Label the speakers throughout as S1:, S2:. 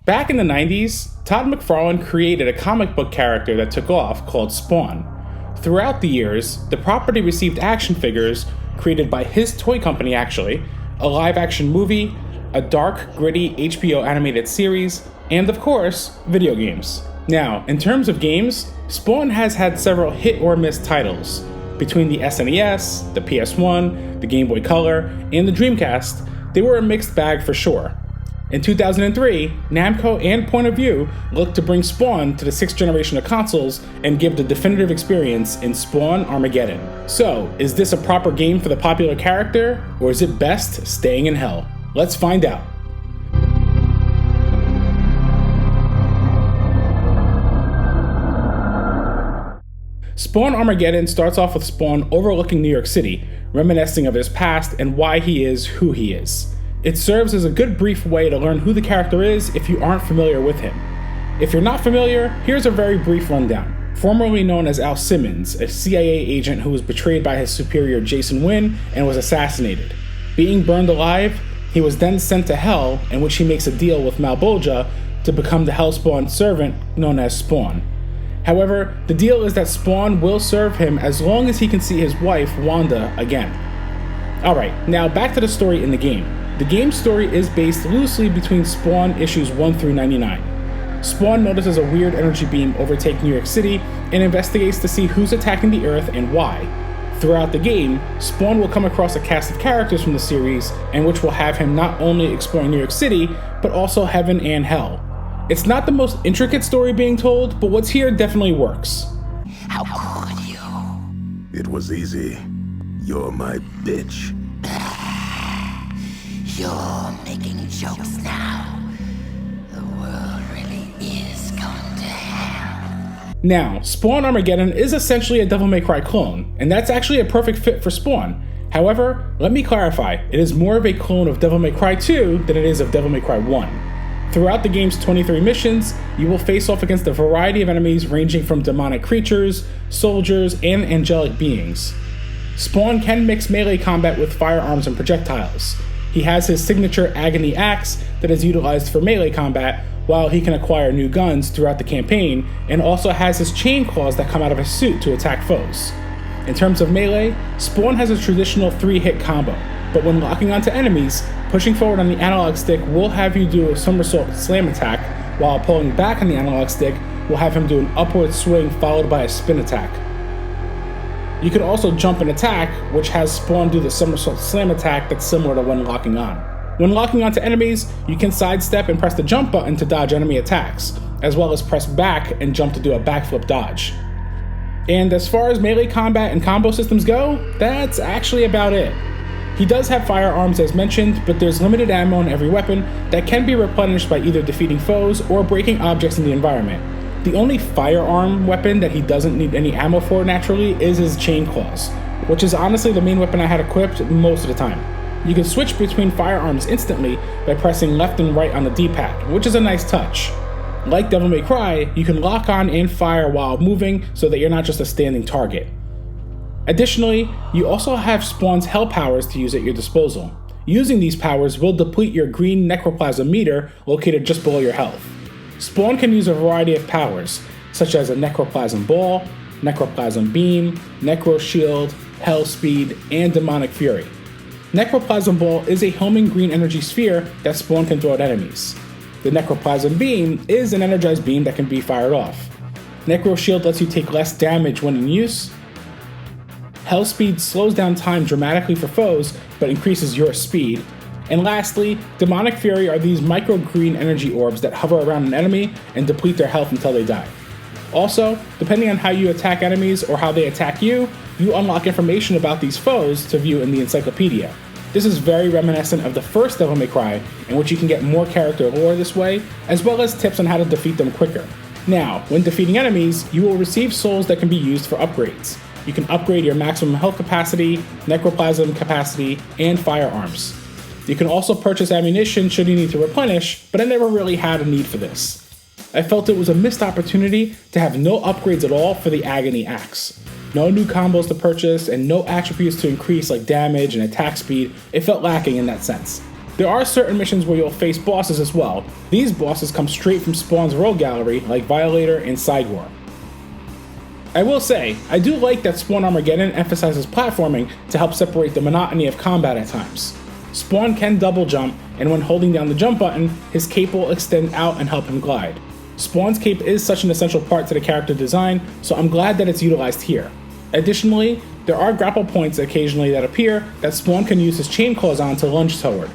S1: Back in the 90s, Todd McFarlane created a comic book character that took off called Spawn. Throughout the years, the property received action figures created by his toy company actually, a live-action movie, a dark, gritty HBO animated series, and of course, video games. Now, in terms of games, Spawn has had several hit-or-miss titles. Between the SNES, the PS1, the Game Boy Color, and the Dreamcast, they were a mixed bag for sure. In 2003, Namco and Point of View looked to bring Spawn to the 6th generation of consoles and give the definitive experience in Spawn Armageddon. So, is this a proper game for the popular character, or is it best staying in hell? Let's find out. Spawn Armageddon starts off with Spawn overlooking New York City, reminiscing of his past and why he is who he is. It serves as a good brief way to learn who the character is if you aren't familiar with him. If you're not familiar, here's a very brief rundown. Formerly known as Al Simmons, a CIA agent who was betrayed by his superior Jason Wynn and was assassinated. Being burned alive, he was then sent to Hell, in which he makes a deal with Malbolgia to become the Hellspawn servant known as Spawn. However, the deal is that Spawn will serve him as long as he can see his wife, Wanda, again. Alright, now back to the story in the game. The game's story is based loosely between Spawn issues 1 through 99. Spawn notices a weird energy beam overtake New York City and investigates to see who's attacking the Earth and why. Throughout the game, Spawn will come across a cast of characters from the series, and which will have him not only exploring New York City, but also heaven and hell. It's not the most intricate story being told, but what's here definitely works.
S2: How could you?
S3: It was easy. You're my bitch.
S2: You're making jokes now. The world really is going to hell.
S1: Now, Spawn Armageddon is essentially a Devil May Cry clone, and that's actually a perfect fit for Spawn. However, let me clarify, it is more of a clone of Devil May Cry 2 than it is of Devil May Cry 1. Throughout the game's 23 missions, you will face off against a variety of enemies ranging from demonic creatures, soldiers, and angelic beings. Spawn can mix melee combat with firearms and projectiles. He has his signature Agony Axe that is utilized for melee combat, while he can acquire new guns throughout the campaign, and also has his chain claws that come out of his suit to attack foes. In terms of melee, Spawn has a traditional 3-hit combo, but when locking onto enemies, pushing forward on the analog stick will have you do a somersault slam attack, while pulling back on the analog stick will have him do an upward swing followed by a spin attack. You can also jump and attack, which has Spawn do the somersault slam attack that's similar to when locking on. When locking onto enemies, you can sidestep and press the jump button to dodge enemy attacks, as well as press back and jump to do a backflip dodge. And as far as melee combat and combo systems go, that's actually about it. He does have firearms as mentioned, but there's limited ammo in every weapon that can be replenished by either defeating foes or breaking objects in the environment. The only firearm weapon that he doesn't need any ammo for naturally is his chain claws, which is honestly the main weapon I had equipped most of the time. You can switch between firearms instantly by pressing left and right on the D-pad, which is a nice touch. Like Devil May Cry, you can lock on and fire while moving so that you're not just a standing target. Additionally, you also have Spawn's hell powers to use at your disposal. Using these powers will deplete your green necroplasm meter located just below your health. Spawn can use a variety of powers, such as a necroplasm ball, necroplasm beam, necro shield, hell speed, and demonic fury. Necroplasm ball is a homing green energy sphere that Spawn can throw at enemies. The necroplasm beam is an energized beam that can be fired off. Necro shield lets you take less damage when in use. Hell speed slows down time dramatically for foes, but increases your speed. And lastly, Demonic Fury are these micro green energy orbs that hover around an enemy and deplete their health until they die. Also, depending on how you attack enemies or how they attack you, you unlock information about these foes to view in the encyclopedia. This is very reminiscent of the first Devil May Cry, in which you can get more character lore this way, as well as tips on how to defeat them quicker. Now, when defeating enemies, you will receive souls that can be used for upgrades. You can upgrade your maximum health capacity, necroplasm capacity, and firearms. You can also purchase ammunition should you need to replenish, but I never really had a need for this. I felt it was a missed opportunity to have no upgrades at all for the Agony Axe. No new combos to purchase, and no attributes to increase like damage and attack speed. It felt lacking in that sense. There are certain missions where you'll face bosses as well. These bosses come straight from Spawn's Rogue Gallery, like Violator and Cygor. I will say, I do like that Spawn Armageddon emphasizes platforming to help separate the monotony of combat at times. Spawn can double jump, and when holding down the jump button, his cape will extend out and help him glide. Spawn's cape is such an essential part to the character design, so I'm glad that it's utilized here. Additionally, there are grapple points occasionally that appear that Spawn can use his chain claws on to lunge toward.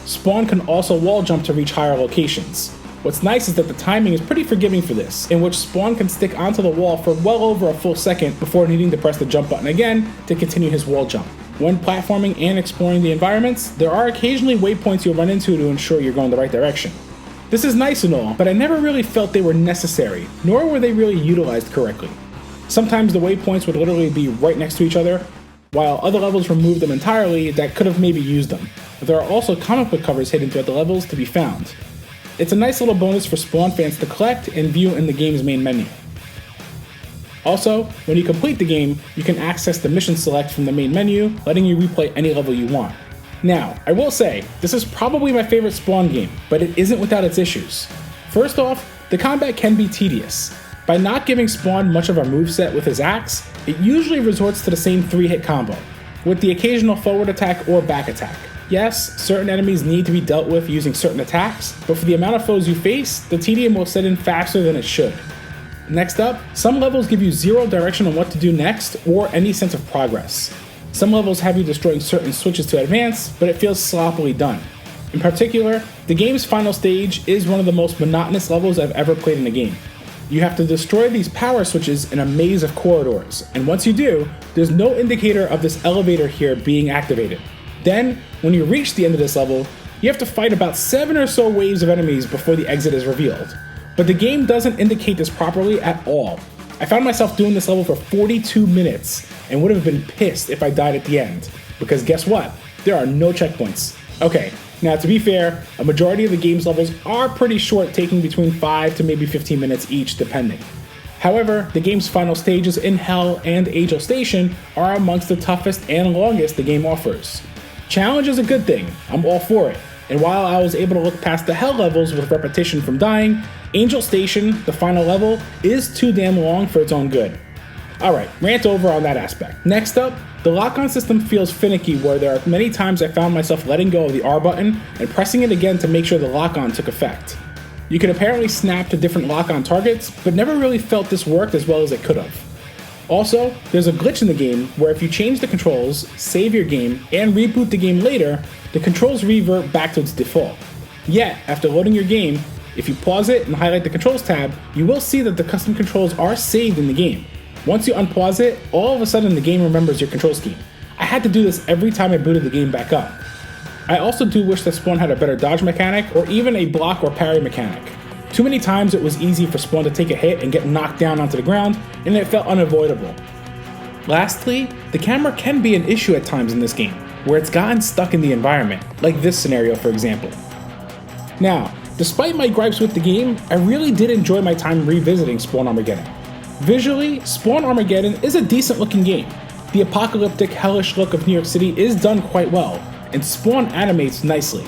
S1: Spawn can also wall jump to reach higher locations. What's nice is that the timing is pretty forgiving for this, in which Spawn can stick onto the wall for well over a full second before needing to press the jump button again to continue his wall jump. When platforming and exploring the environments, there are occasionally waypoints you'll run into to ensure you're going the right direction. This is nice and all, but I never really felt they were necessary, nor were they really utilized correctly. Sometimes the waypoints would literally be right next to each other, while other levels removed them entirely that could have maybe used them. There are also comic book covers hidden throughout the levels to be found. It's a nice little bonus for Spawn fans to collect and view in the game's main menu. Also, when you complete the game, you can access the mission select from the main menu, letting you replay any level you want. Now, I will say, this is probably my favorite Spawn game, but it isn't without its issues. First off, the combat can be tedious. By not giving Spawn much of a moveset with his axe, it usually resorts to the same 3-hit combo, with the occasional forward attack or back attack. Yes, certain enemies need to be dealt with using certain attacks, but for the amount of foes you face, the tedium will set in faster than it should. Next up, some levels give you zero direction on what to do next or any sense of progress. Some levels have you destroying certain switches to advance, but it feels sloppily done. In particular, the game's final stage is one of the most monotonous levels I've ever played in a game. You have to destroy these power switches in a maze of corridors, and once you do, there's no indicator of this elevator here being activated. Then, when you reach the end of this level, you have to fight about 7 or so waves of enemies before the exit is revealed. But the game doesn't indicate this properly at all. I found myself doing this level for 42 minutes and would have been pissed if I died at the end, because guess what? There are no checkpoints. Okay, now to be fair, a majority of the game's levels are pretty short, taking between 5 to maybe 15 minutes each depending. However, the game's final stages in Hell and Angel Station are amongst the toughest and longest the game offers. Challenge is a good thing, I'm all for it, and while I was able to look past the Hell levels with repetition from dying, Angel Station, the final level, is too damn long for its own good. Alright, rant over on that aspect. Next up, the lock-on system feels finicky where there are many times I found myself letting go of the R button and pressing it again to make sure the lock-on took effect. You can apparently snap to different lock-on targets, but never really felt this worked as well as it could have. Also, there's a glitch in the game where if you change the controls, save your game, and reboot the game later, the controls revert back to its default. Yet, after loading your game, if you pause it and highlight the controls tab, you will see that the custom controls are saved in the game. Once you unpause it, all of a sudden the game remembers your control scheme. I had to do this every time I booted the game back up. I also do wish that Spawn had a better dodge mechanic or even a block or parry mechanic. Too many times it was easy for Spawn to take a hit and get knocked down onto the ground, and it felt unavoidable. Lastly, the camera can be an issue at times in this game, where it's gotten stuck in the environment, like this scenario for example. Now, despite my gripes with the game, I really did enjoy my time revisiting Spawn Armageddon. Visually, Spawn Armageddon is a decent looking game. The apocalyptic, hellish look of New York City is done quite well, and Spawn animates nicely.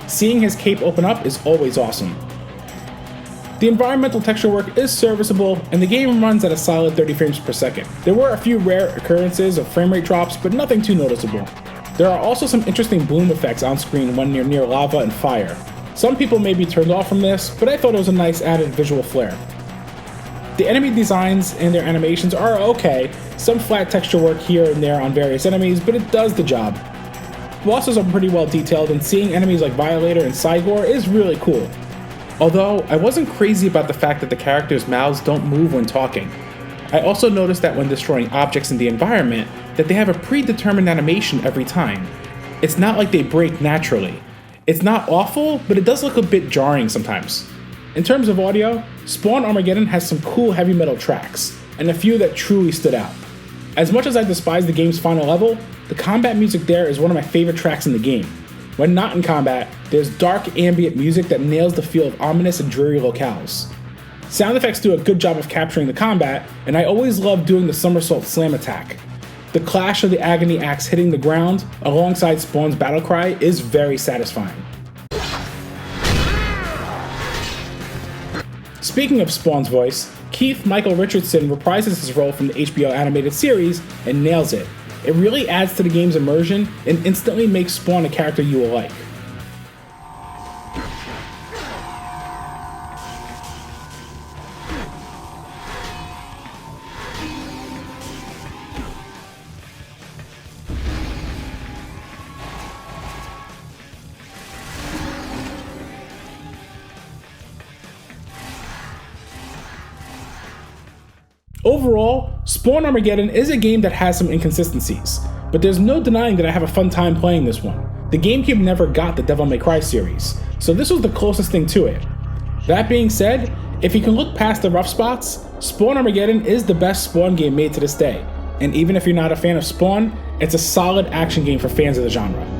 S1: Seeing his cape open up is always awesome. The environmental texture work is serviceable, and the game runs at a solid 30 frames per second. There were a few rare occurrences of frame rate drops, but nothing too noticeable. There are also some interesting bloom effects on screen when you're near lava and fire. Some people may be turned off from this, but I thought it was a nice added visual flair. The enemy designs and their animations are okay, some flat texture work here and there on various enemies, but it does the job. Bosses are pretty well detailed, and seeing enemies like Violator and Cygor is really cool. Although, I wasn't crazy about the fact that the characters' mouths don't move when talking. I also noticed that when destroying objects in the environment, that they have a predetermined animation every time. It's not like they break naturally. It's not awful, but it does look a bit jarring sometimes. In terms of audio, Spawn Armageddon has some cool heavy metal tracks, and a few that truly stood out. As much as I despise the game's final level, the combat music there is one of my favorite tracks in the game. When not in combat, there's dark ambient music that nails the feel of ominous and dreary locales. Sound effects do a good job of capturing the combat, and I always love doing the somersault slam attack. The clash of the agony axe hitting the ground alongside Spawn's battle cry is very satisfying. Speaking of Spawn's voice, Keith Michael Richardson reprises his role from the HBO animated series and nails it. It really adds to the game's immersion and instantly makes Spawn a character you will like. Overall, Spawn Armageddon is a game that has some inconsistencies, but there's no denying that I have a fun time playing this one. The GameCube never got the Devil May Cry series, so this was the closest thing to it. That being said, if you can look past the rough spots, Spawn Armageddon is the best Spawn game made to this day, and even if you're not a fan of Spawn, it's a solid action game for fans of the genre.